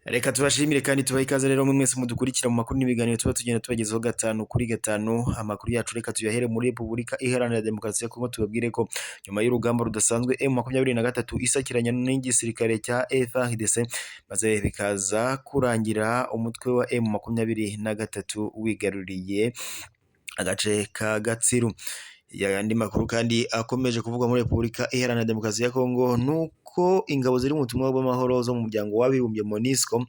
Reka tubashimire kandi tubahe ikaze rero mwe mwese mudukurikira mu makuru n'ibiganiro tuba tugenda tubagezaho gatanu kuri gatanu. Amakuru yacu reka tuyahere muri Repubulika Iharanira Demokarasi ya Kongo, tubabwire ko nyuma y'urugamba rudasanzwe M23 isakiranya n'igisirikare cya FARDC maze bikaza kurangira umutwe wa M23 wigaruriye agace ka Gatsiru. Yandi makuru kandi akomeje kuvugwa muri Repubulika Iharanira Demokarasi ya Kongo nuko ingabo ziri mu butumwa bw'amahoro zo mu muryango w'abibumbye MONUSCO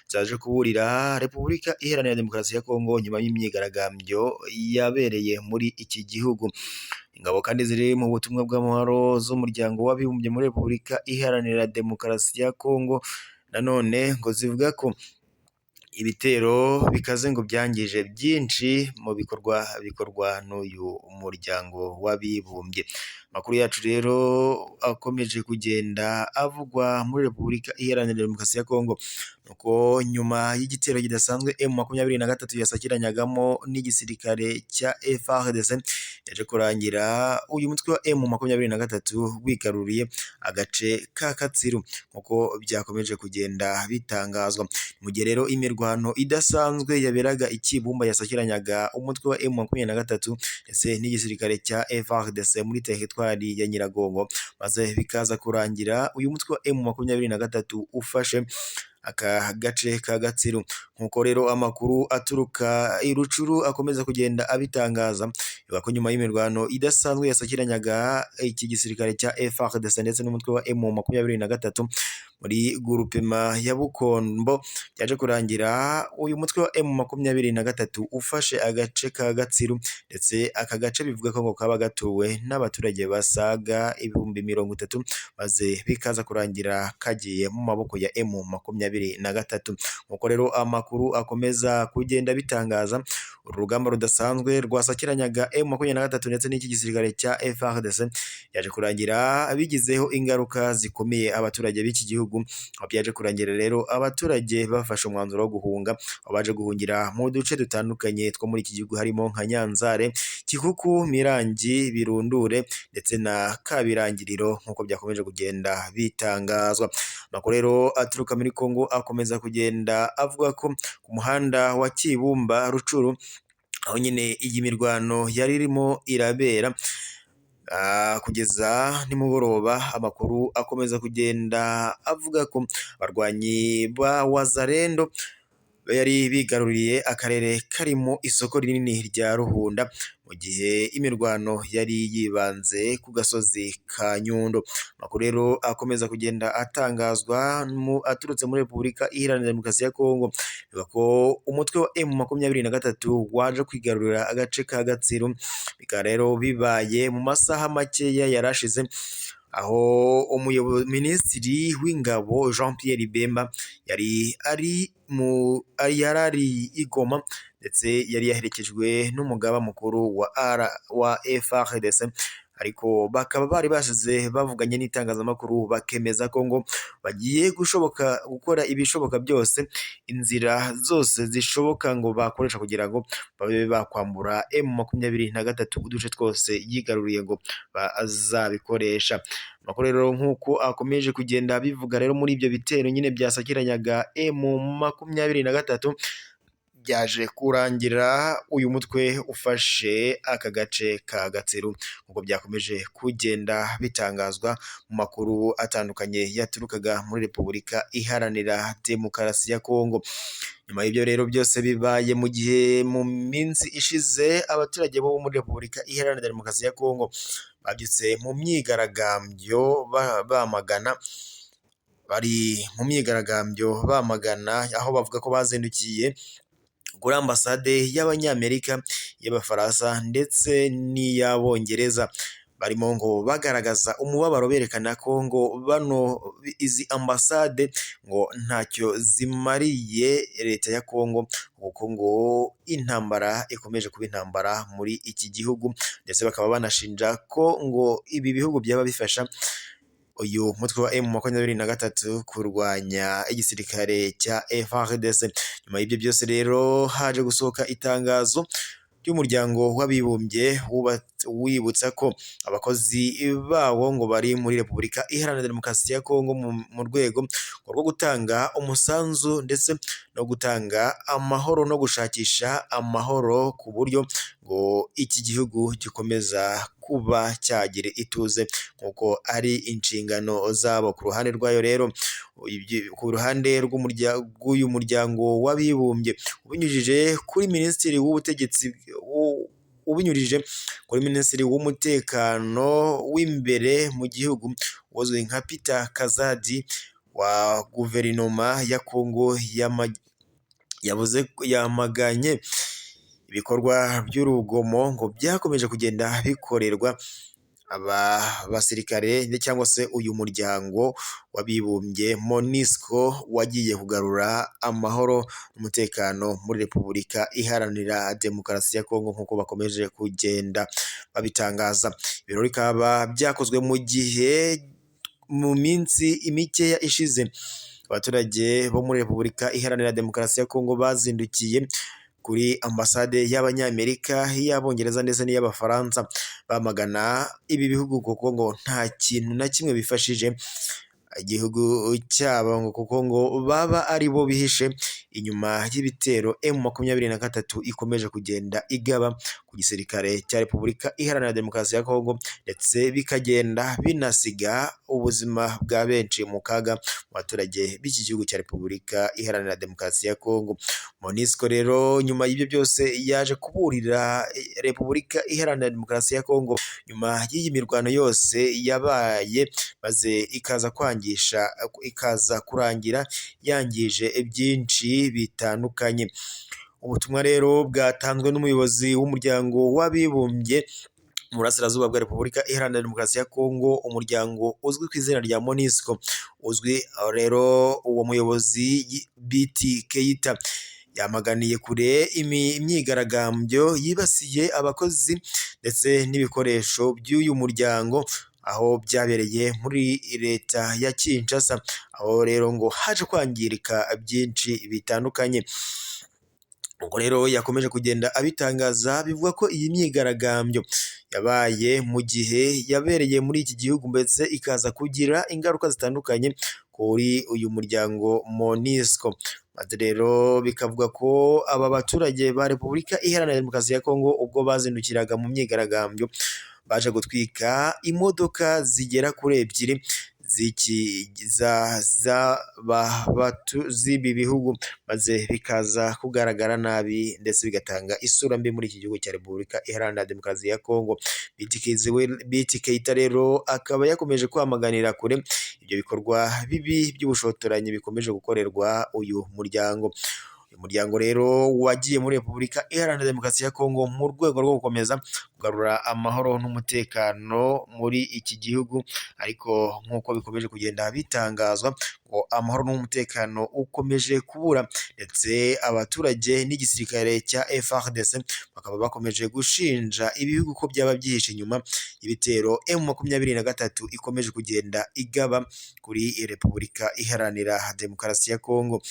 zaje kuburira Repubulika Iharanira Demokarasi ya Kongo nyuma y'imyigaragambyo yabereye muri iki gihugu. Ingabo kandi ziri mu butumwa bw'amahoro zo mu muryango w'abibumbye muri Repubulika Iharanira Demokarasi ya Kongo nanone ngo zivuga ko ibitero bikaze ngo byangije byinshi mu bikorwa n'uyu muryango w'abibumbye. Makuru yacu rero akomeje kugenda avugwa muri Repubulika Iharanira Demokarasi ya Kongo nuko nyuma y'igitero kidasanzwe M23 yasakiranyagamo n'igisirikare cya FARDC yaje kurangira uyu mutwe wa M23 wigaruriye agace ka Katsiru nkuko byakomeje kugenda bitangazwa. Mu gihe rero imirwano idasanzwe yaberaga ikibumba yasakiranyaga umutwe wa M23 ndetse n'igisirikare cya FARDC muri teritwari ya Nyiragongo maze bikaza kurangira uyu mutwe wa M23 ufashe aka gace ka Gatsiru. Nkuko rero amakuru aturuka i Rucuru akomeza kugenda abitangaza ko nyuma y'imirwano idasanzwe yasakiranyaga iki gisirikare cya FARDC ndetse n'umutwe wa M23 muri groupement ya Bukombo byaje kurangira uyu mutwe wa M23 ufashe agace ka Gatsiru ndetse aka gace bivuga ko ngo kaba gatuwe n'abaturage basaga 30,000 maze bikaza kurangira kagiye mu maboko ya M23. Nkuko rero amakuru akomeza kugenda bitangaza urugamba rudasanzwe rwasakiranyaga M23 ndetse n'iki gisirikare cya FARDC yaje kurangira bigizeho ingaruka zikomeye abaturage b'iki gihugu. Byaje kurangira rero abaturage bafashe umwanzuro wo guhunga, abaje guhungira mu duce dutandukanye two muri iki gihugu harimo nka Nyanzare, Kikuku, Mirangi, Birundure ndetse na Kabirangiriro nkuko byakomeje kugenda bitangazwa. Makuru rero aturuka muri Kongo akomeza kugenda avuga ko ku muhanda wa Kibumba Rucuru aho nyine iyi mirwano yari irimo irabera kugeza nimugoroba, amakuru akomeza kugenda avuga ko abarwanyi ba Wazalendo yari bigaruriye akarere karimo isoko rinini rya Ruhunda mu gihe imirwano yari yibanze ku gasozi ka Nyundo. Makuru rero akomeza kugenda atangazwa aturutse muri Repubulika Iharanira Demokarasi ya Kongo ko umutwe wa M23 waje kwigarurira agace ka Gatsiru. Bikaba rero bibaye mu masaha makeya yarashize aho Minisitiri w'Ingabo Jean Pierre Bemba yari ari i Goma ndetse yari yaherekejwe n'umugaba mukuru wa FARDC, ariko bakaba bari bashize bavuganye n'itangazamakuru bakemeza ko ngo bagiye gukora ibishoboka byose, inzira zose zishoboka ngo bakoresha kugira ngo babe bakwambura M23 uduce twose yigaruriye ngo bazabikoresha. Makuru rero nkuko akomeje kugenda bivuga rero muri ibyo bitero nyine byasakiranyaga M23 byaje kurangira uyu mutwe ufashe aka gace ka Gatsiru nkuko byakomeje kugenda bitangazwa mu makuru atandukanye yaturukaga muri Repubulika Iharanira Demokarasi ya Kongo. Nyuma y'ibyo rero byose bibaye mu gihe mu minsi ishize abaturage bo muri Repubulika Iharanira Demokarasi ya Kongo babyutse mu myigaragambyo bamagana aho bavuga ko bazindukiye kuri ambasade y'Abanyamerika, y'Abafaransa ndetse n'iy'Abongereza, barimo ngo bagaragaza umubabaro berekana ko ngo izi ambasade ngo ntacyo zimariye leta ya Kongo kuko ngo intambara ikomeje kuba intambara muri iki gihugu, ndetse bakaba banashinja ko ngo ibi bihugu byaba bifasha uyu mutwe wa M23 kurwanya igisirikare cya FARDC. Nyuma y'ibyo byose rero haje gusohoka itangazo by'umuryango w'abibumbye wibutsa ko abakozi bawo ngo bari muri Repubulika Iharanira Demokarasi ya Kongo mu rwego rwo gutanga umusanzu ndetse no gutanga amahoro no gushakisha amahoro ku buryo ngo iki gihugu gikomeza kuba cyagira ituze nk'uko ari inshingano zabo. Ku ruhande rwayo rero, ku ruhande rw'uyu muryango w'abibumbye ubinyujije kuri minisitiri w'umutekano w'imbere mu gihugu uzwi nka Peter Kazadi wa guverinoma ya Kongo yamaganye ibikorwa by'urugomo ngo byakomeje kugenda bikorerwa basirikare cyangwa se uyu muryango w'abibumbye MONUSCO wagiye kugarura amahoro n'umutekano muri Repubulika Iharanira Demokarasi ya Kongo nk'uko bakomeje kugenda babitangaza. Ibirori bikaba byakozwe mu minsi mikeya ishize abaturage bo muri Repubulika Iharanira Demokarasi ya Kongo bazindukiye kuri ambasade y'Abanyamerika, y'Abongereza ndetse n'iy'Abafaransa bamagana ibi bihugu kuko ngo nta kintu na kimwe bifashije igihugu cyabo ngo kuko ngo baba ari bo bihishe inyuma y'ibitero M23 ikomeje kugenda igaba ku gisirikare cya Repubulika Iharanira Demokarasi ya Kongo ndetse bikagenda binasiga ubuzima bwa benshi mu kaga mu baturage b'iki gihugu cya Repubulika Iharanira Demokarasi ya Kongo. MONUSCO rero nyuma y'ibyo byose yaje kuburira Repubulika Iharanira Demokarasi ya Kongo nyuma y'iyi mirwano yose yabaye maze ikaza kurangira yangije byinshi bitandukanye. Ubutumwa rero bwatanzwe n'umuyobozi w'umuryango w'abibumbye mu burasirazuba bwa Repubulika Iharanira Demokarasi ya Kongo, umuryango uzwi ku izina rya MONUSCO. Rero uwo muyobozi BT Keita yamaganiye kure imyigaragambyo yibasiye abakozi ndetse n'ibikoresho by'uyu muryango aho byabereye muri leta ya Kinshasa, aho rero ngo haje kwangirika byinshi bitandukanye. Ubwo rero yakomeje kugenda abitangaza bivuga ko iyi myigaragambyo yabaye mu gihe yabereye muri iki gihugu ndetse ikaza kugira ingaruka zitandukanye kuri uyu muryango MONUSCO. Maze rero bikavuga ko aba baturage ba Repubulika Iharanira Demokarasi ya Kongo ubwo bazindukiraga mu myigaragambyo baje gutwika imodoka zigera kuri ebyiri z'ibi bihugu maze bikaza kugaragara nabi ndetse bigatanga isura mbi muri iki gihugu cya Repubulika Iharanira Demokarasi ya Kongo. BT Keita rero akaba yakomeje kwamaganira kure ibyo bikorwa bibi by'ubushotoranyi bikomeje gukorerwa uyu muryango. Uyu muryango rero wagiye muri Repubulika Iharanira Demokarasi ya Kongo mu rwego rwo gukomeza kugarura amahoro n'umutekano muri iki gihugu, ariko nk'uko bikomeje kugenda bitangazwa ngo amahoro n'umutekano ukomeje kubura ndetse abaturage n'igisirikare cya FARDC bakaba bakomeje gushinja ibihugu ko byaba byihishe inyuma y'ibitero M23 ikomeje kugenda igaba kuri Repubulika Iharanira Demokarasi ya Kongo.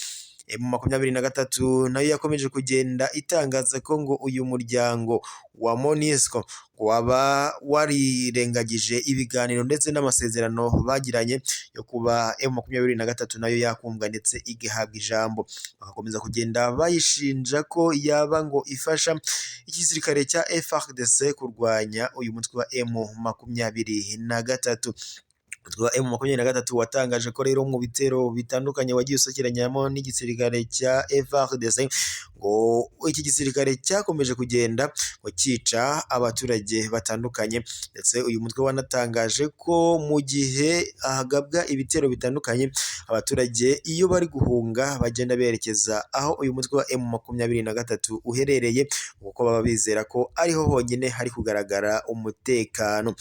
M23 nayo yakomeje kugenda itangaza ko ngo uyu muryango wa MONUSCO waba warirengagije ibiganiro ndetse n'amasezerano bagiranye yo kuba M23 nayo yakumva ndetse igahabwa ijambo. Bagakomeza kugenda bayishinja ko yaba ngo ifasha igisirikare cya FARDC kurwanya uyu mutwe wa M23. M23 watangaje ko rero mu bitero bitandukanye wagiye usokeranyamo n'igisirikare cya FARDC ngo iki gisirikare cyakomeje kugenda ngo cyica abaturage batandukanye, ndetse uyu mutwe wanatangaje ko mu gihe hagabwa ibitero bitandukanye abaturage iyo bari guhunga bagenda berekeza aho uyu mutwe wa M23 uherereye kuko baba bizera ko ariho honyine hari kugaragara umutekano.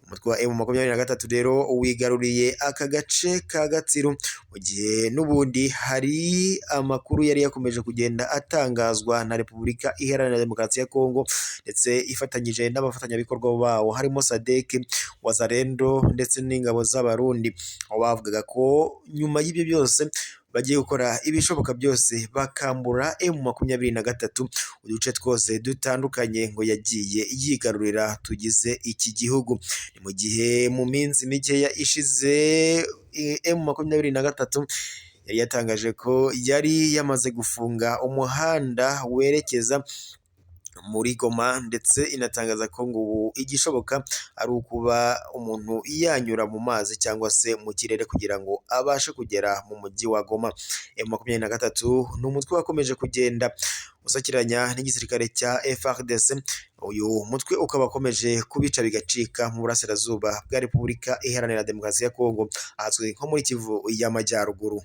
Umutwe wa M23 rero wigaruriye aka gace ka Gatsiru mu gihe n'ubundi hari amakuru yari yakomeje kugenda atangazwa na Repubulika Iharanira Demokarasi ya Kongo ndetse ifatanyije n'abafatanyabikorwa bawo harimo SADC, Wazalendo ndetse n'ingabo z'Abarundi, aho bavugaga ko nyuma y'ibyo byose bagiye gukora ibishoboka byose bakambura M23 uduce twose dutandukanye ngo yagiye yigarurira tugize iki gihugu. Ni mu gihe mu minsi mikeya ishize M23 yari yatangaje ko yari yamaze gufunga umuhanda werekeza muri Goma, ndetse inatangaza ko ngo ubu igishoboka ari ukuba umuntu yanyura mu mazi cyangwa se mu kirere kugira ngo abashe kugera mu mujyi wa Goma. M23 ni umutwe wakomeje kugenda usakiranya n'igisirikare cya FARDC. Uyu mutwe ukaba akomeje kubica bigacika mu burasirazuba bwa Repubulika Iharanira Demokarasi ya Kongo, ahazwi nko muri Kivu y'Amajyaruguru.